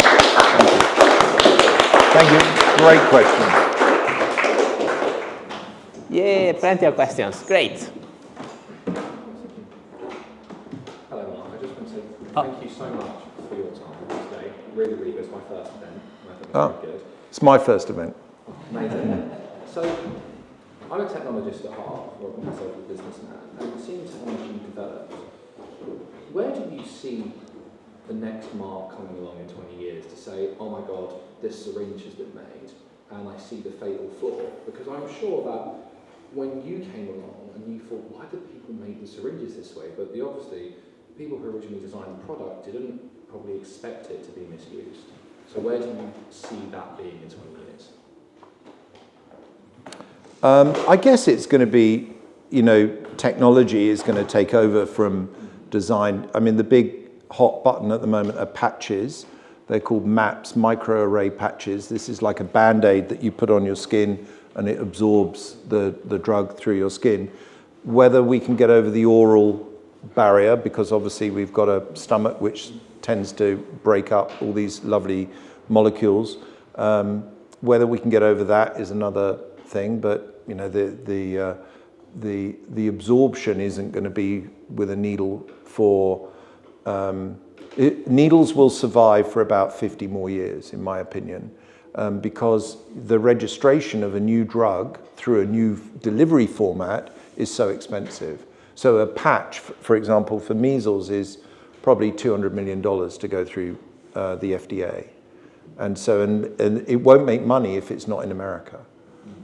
Thank you. Great question. Yeah, plenty of questions. Great. Hello, Marc. I just want to say thank you so much for your time today. Really, really good. It's my first event. I think it's very good. It's my first event. Amazing. So, I'm a technologist at heart, or myself a businessman, and seeing technology develop, where do you see the next Marc coming along in 20 years to say, oh my God, this syringe has been made, and I see the fatal flaw? Because I'm sure that when you came along and you thought, why did people make the syringes this way? But obviously, the people who originally designed the product didn't probably expect it to be misused. So where do you see that being in 20 years? I guess it's going to be, you know, technology is going to take over from design. I mean, the big hot button at the moment are patches. They're called MAPs, microarray patches. This is like a Band-Aid that you put on your skin and it absorbs the drug through your skin. Whether we can get over the oral barrier, because obviously we've got a stomach which tends to break up all these lovely molecules. Whether we can get over that is another thing, but you know, the absorption isn't going to be with a needle for needles will survive for about 50 more years, in my opinion, because the registration of a new drug through a new delivery format is so expensive. So a patch, for example, for measles is probably $200 million to go through the FDA. And so, and it won't make money if it's not in America.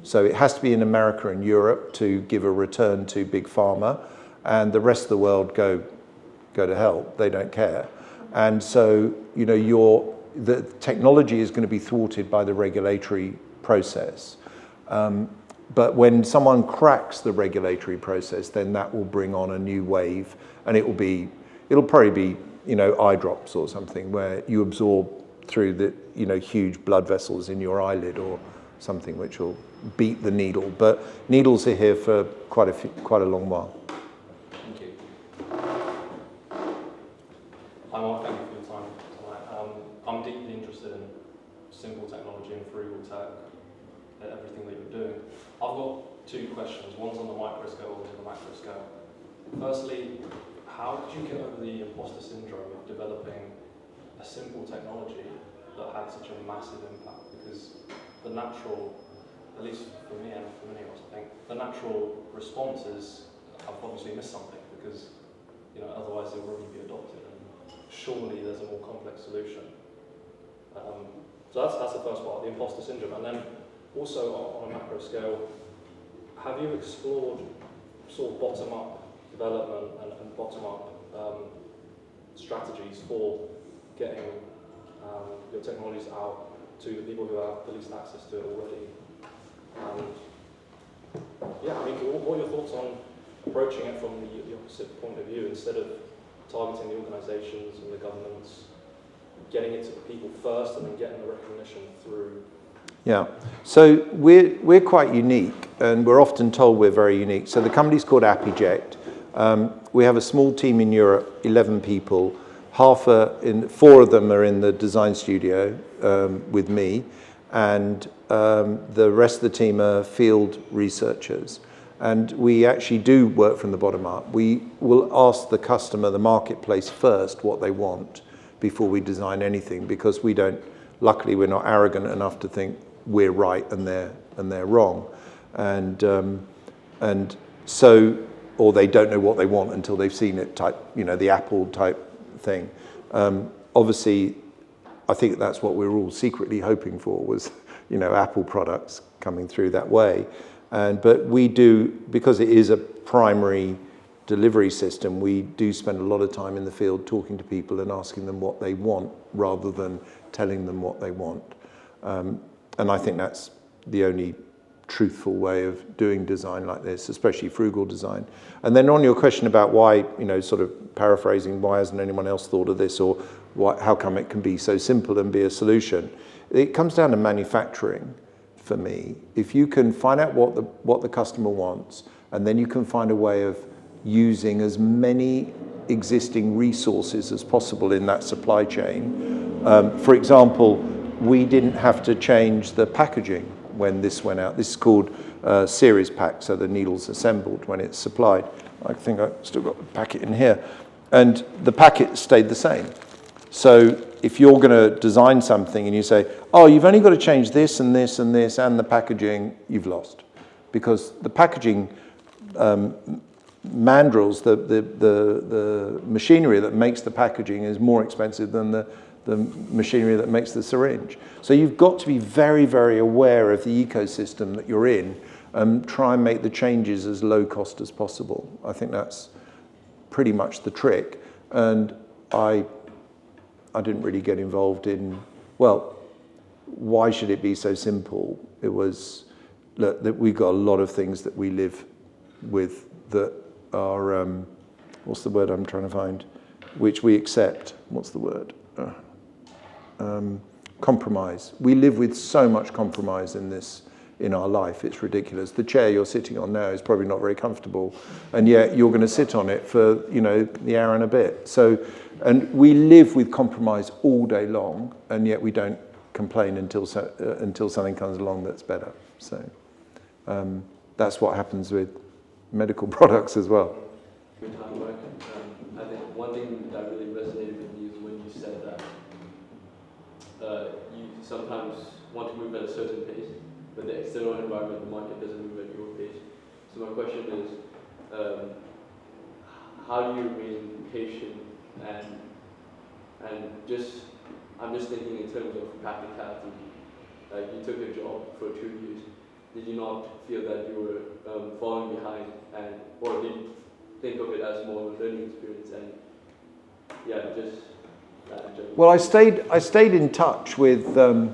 So it has to be in America and Europe to give a return to Big Pharma, and the rest of the world go to hell. They don't care. And so, you know, the technology is going to be thwarted by the regulatory process. But when someone cracks the regulatory process, then that will bring on a new wave, and it'll probably be, you know, eye drops or something where you absorb through the, you know, huge blood vessels in your eyelid or something which will beat the needle. But needles are here for quite a long while. Thank you. Hi Mark, thank you for your time tonight. I'm deeply interested in simple technology and frugal tech, everything that you're doing. I've got two questions. One's on the micro scale, one's on the macro scale. Firstly, how did you get over the imposter syndrome of developing a simple technology that had such a massive impact? Because the natural, at least for me and for many of us, I think, the natural response is, I've obviously missed something, because, you know, otherwise it will already be adopted, and surely there's a more complex solution. So that's the first part, the imposter syndrome. And then also on a macro scale, have you explored sort of bottom-up development and bottom-up strategies for getting your technologies out to the people who have the least access to it already? And yeah, I mean, what are your thoughts on approaching it from the opposite point of view, instead of targeting the organisations and the governments, getting it to the people first and then getting the recognition through? Yeah, so we're quite unique, and we're often told we're very unique. So the company's called AppEject. We have a small team in Europe, 11 people. 4 of them are in the design studio with me, and the rest of the team are field researchers. And we actually do work from the bottom up. We will ask the customer, the marketplace first, what they want before we design anything, because luckily we're not arrogant enough to think we're right and they're wrong. And so, or they don't know what they want until they've seen it, type, you know, the Apple type thing. Obviously, I think that's what we're all secretly hoping for, was, you know, Apple products coming through that way. But we do, because it is a primary delivery system, we do spend a lot of time in the field talking to people and asking them what they want rather than telling them what they want. And I think that's the only truthful way of doing design like this, especially frugal design. And then on your question about why, you know, sort of paraphrasing, why hasn't anyone else thought of this, or how come it can be so simple and be a solution? It comes down to manufacturing for me. If you can find out what the customer wants, and then you can find a way of using as many existing resources as possible in that supply chain. For example, we didn't have to change the packaging when this went out. This is called series pack, so the needle's assembled when it's supplied. I think I've still got the packet in here. And the packet stayed the same. So if you're going to design something and you say, oh, you've only got to change this and this and this and the packaging, you've lost. Because the packaging mandrels, the machinery that makes the packaging is more expensive than the machinery that makes the syringe. So you've got to be very, very aware of the ecosystem that you're in and try and make the changes as low cost as possible. I think that's pretty much the trick. And I didn't really get involved in, well, why should it be so simple? It was, look, that we've got a lot of things that we live with that are, what's the word I'm trying to find? Which we accept. What's the word? Compromise. We live with so much compromise in our life. It's ridiculous. The chair you're sitting on now is probably not very comfortable, and yet you're going to sit on it for, you know, the hour and a bit. So, and we live with compromise all day long, and yet we don't complain until something comes along that's better. So that's what happens with medical products as well. I think one thing that really resonated with me is when you said that you sometimes want to move at a certain pace, but the external environment, the market, doesn't move at your pace. So my question is, how do you remain patient and just I'm just thinking in terms of practicality. Like you took a job for 2 years. Did you not feel that you were falling behind, or did you think of it as more of a learning experience? And yeah, just that in general. Well, I stayed in touch with the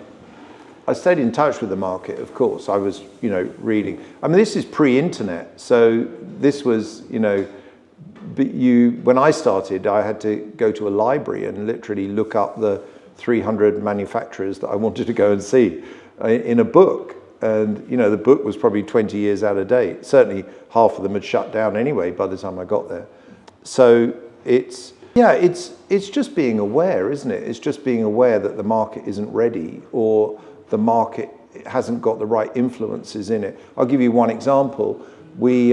market. Of course, I was reading. I mean, this is pre-internet, so this was when I started, I had to go to a library and literally look up the 300 manufacturers that I wanted to go and see in a book. And, the book was probably 20 years out of date. Certainly half of them had shut down anyway by the time I got there. So it's just being aware, isn't it? It's just being aware that the market isn't ready, or the market hasn't got the right influences in it. I'll give you one example. We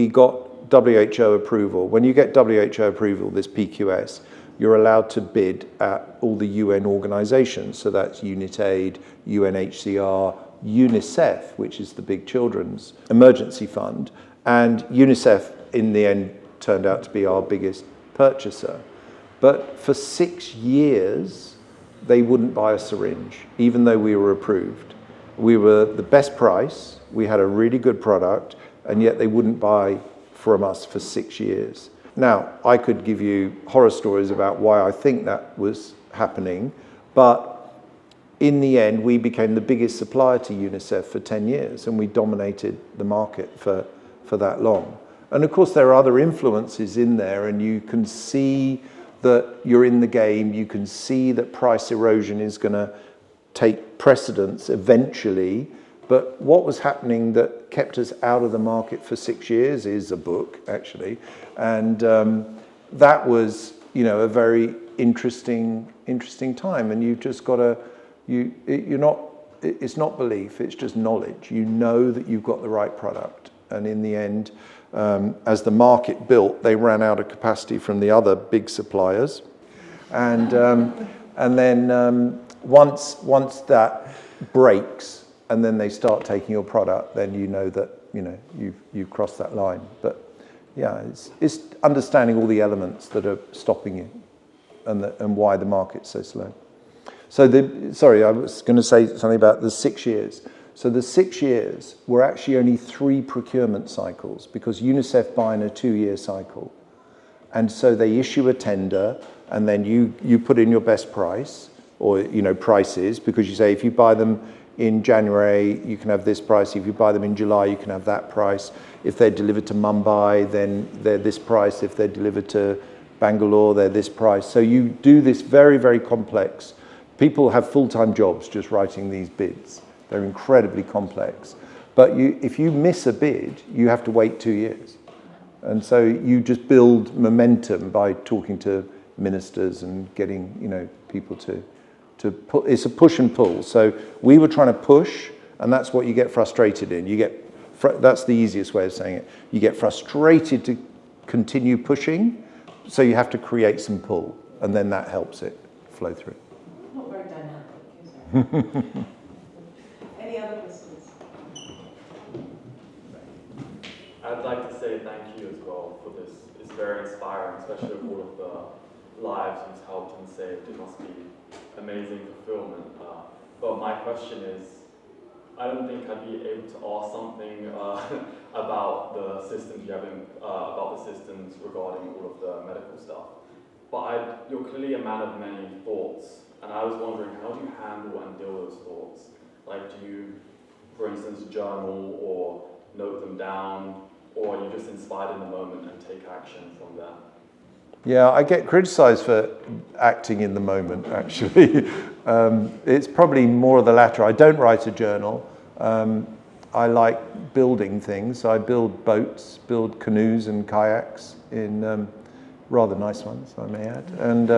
got WHO approval. When you get WHO approval, this PQS, you're allowed to bid at all the UN organizations. So that's UNITAID, UNHCR, UNICEF, which is the big children's emergency fund. And UNICEF, in the end, turned out to be our biggest purchaser. But for 6 years, they wouldn't buy a syringe, even though we were approved. We were the best price, we had a really good product, and yet they wouldn't buy from us for 6 years. Now, I could give you horror stories about why I think that was happening, but in the end, we became the biggest supplier to UNICEF for 10 years, and we dominated the market for that long. And of course, there are other influences in there, and you can see that you're in the game, you can see that price erosion is going to take precedence eventually. But what was happening that kept us out of the market for 6 years is a book, actually. And that was, a very interesting time. And you've just got to, it's not belief, it's just knowledge. You know that you've got the right product. And in the end, as the market built, they ran out of capacity from the other big suppliers. And then once that breaks, and then they start taking your product, then you know that you've crossed that line. But yeah, it's understanding all the elements that are stopping you, and why the market's so slow. So I was going to say something about the 6 years. So the 6 years were actually only 3 procurement cycles, because UNICEF buy in a 2-year cycle. And so they issue a tender, and then you put in your best price, or prices, because you say if you buy them in January, you can have this price. If you buy them in July, you can have that price. If they're delivered to Mumbai, then they're this price. If they're delivered to Bangalore, they're this price. So you do this very, very complex. People have full-time jobs just writing these bids. They're incredibly complex. But if you miss a bid, you have to wait 2 years. And so you just build momentum by talking to ministers and getting people to put. It's a push and pull. So we were trying to push, and that's what you get frustrated in. That's the easiest way of saying it. You get frustrated to continue pushing, so you have to create some pull, and then that helps it flow through. Not very dynamic, is it? Any other questions? I'd like to say thank you as well for this. It's very inspiring, especially with all of the lives you've helped and saved. It must be amazing fulfillment. But my question is, I don't think I'd be able to ask something about the systems you have about the systems regarding all of the medical stuff. But you're clearly a man of many thoughts, and I was wondering, how do you handle and deal with those thoughts? Like, do you, for instance, journal or note them down, or are you just inspired in the moment and take action from that? Yeah, I get criticized for acting in the moment, actually. It's probably more of the latter. I don't write a journal. I like building things. I build boats, build canoes and kayaks in rather nice ones, I may add. And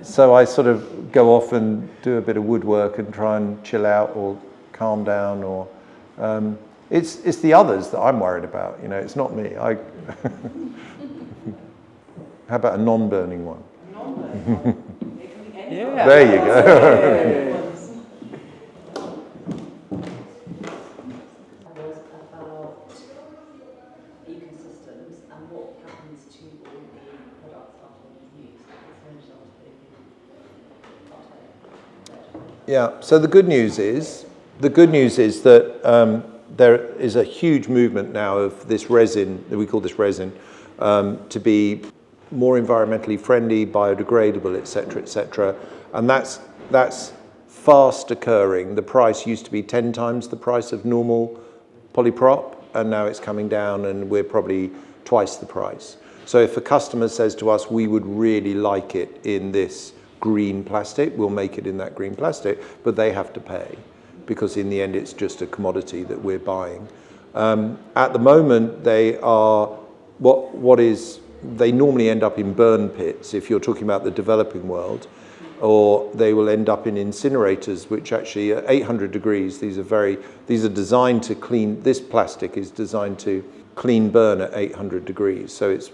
so I sort of go off and do a bit of woodwork and try and chill out or calm down. Or it's the others that I'm worried about. It's not me. How about a non-burning one? Non-burning one. It can be any one. There you go. About ecosystems and what happens to all the products after they're used. The syringe after they've been Yeah. So the good news is that there is a huge movement now of this resin, that we call this resin, to be more environmentally friendly, biodegradable, etc., and that's fast occurring. The price used to be 10 times the price of normal polyprop, and now it's coming down, and we're probably twice the price. So if a customer says to us, we would really like it in this green plastic, we'll make it in that green plastic, but they have to pay, because in the end it's just a commodity that we're buying. At the moment, they are they normally end up in burn pits if you're talking about the developing world, or they will end up in incinerators, which actually at 800 degrees, these are designed to clean, this plastic is designed to clean burn at 800 degrees, so it's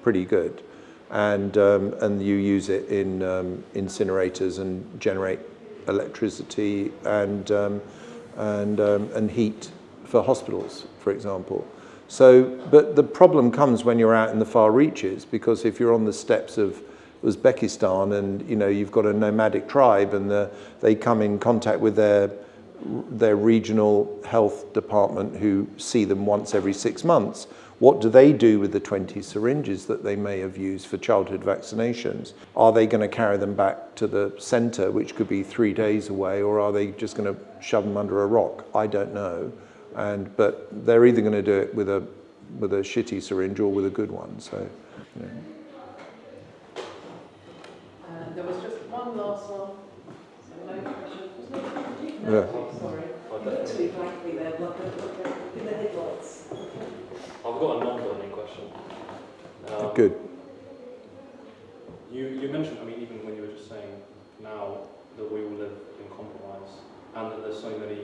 pretty good. And you use it in incinerators and generate electricity and heat for hospitals, for example. So, but the problem comes when you're out in the far reaches, because if you're on the steppes of Uzbekistan and you've got a nomadic tribe and they come in contact with their regional health department, who see them once every 6 months, what do they do with the 20 syringes that they may have used for childhood vaccinations? Are they going to carry them back to the centre, which could be 3 days away, or are they just going to shove them under a rock? I don't know. But they're either going to do it with a shitty syringe or with a good one. So, there was just one last one. So no question. Yeah. Sorry. You looked at me blankly there, like in the headlights. I've got a non-burning question. Good. You mentioned, even when you were just saying now that we all live in compromise and that there's so many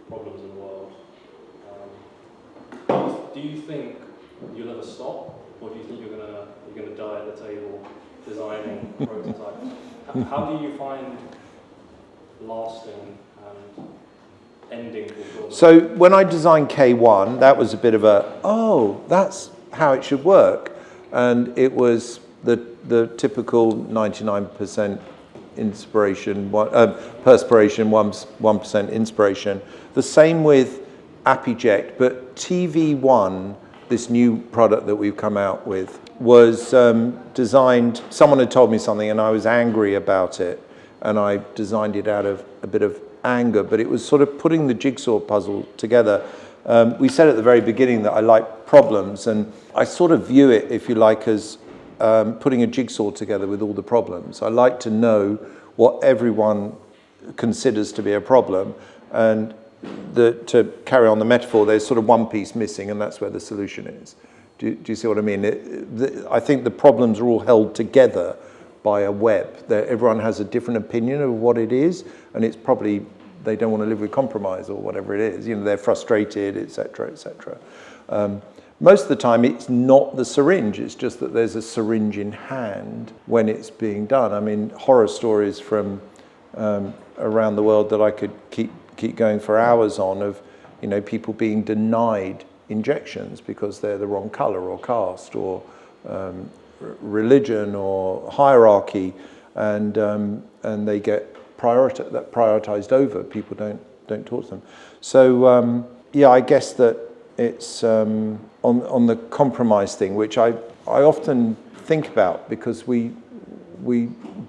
problems in the world, do you think you'll ever stop, or do you think you're gonna die at the table designing prototypes? How do you find lasting and ending fulfillment? So when I designed K1, that was a bit of that's how it should work, and it was the typical 99% inspiration, perspiration, 1% inspiration. The same with Appiject, but TV1, this new product that we've come out with, was designed, someone had told me something and I was angry about it, and I designed it out of a bit of anger, but it was sort of putting the jigsaw puzzle together. We said at the very beginning that I like problems, and I sort of view it, if you like, as putting a jigsaw together with all the problems. I like to know what everyone considers to be a problem, and to carry on the metaphor, there's sort of one piece missing, and that's where the solution is. Do you see what I mean? I think the problems are all held together by a web. Everyone has a different opinion of what it is, and it's probably they don't want to live with compromise or whatever it is. They're frustrated, etc., etc. Most of the time, it's not the syringe. It's just that there's a syringe in hand when it's being done. Horror stories from around the world that I could keep going for hours on, of people being denied injections because they're the wrong color or caste or religion or hierarchy, and they get prioritized over. People don't talk to them. So I guess that it's on the compromise thing, which I often think about, because we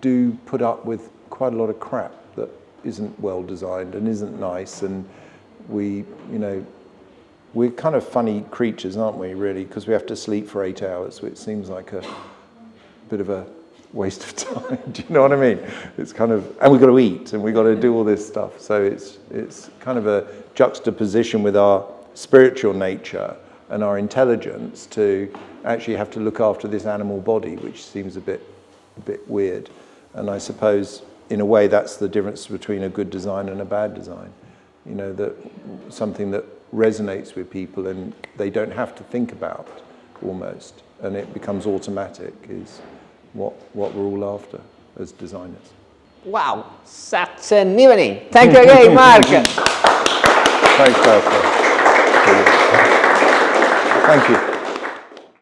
do put up with quite a lot of crap that isn't well designed and isn't nice, and we're kind of funny creatures, aren't we, really, because we have to sleep for 8 hours, which seems like a bit of a waste of time. Do you know what I mean? It's kind of, and we've got to eat and we've got to do all this stuff, so it's kind of a juxtaposition with our spiritual nature and our intelligence to actually have to look after this animal body, which seems a bit weird. And I suppose in a way that's the difference between a good design and a bad design. That something that resonates with people and they don't have to think about, almost, and it becomes automatic, is what we're all after as designers. Wow, such an evening. Thank you again, Marc. Thanks, Balfour. Thank you.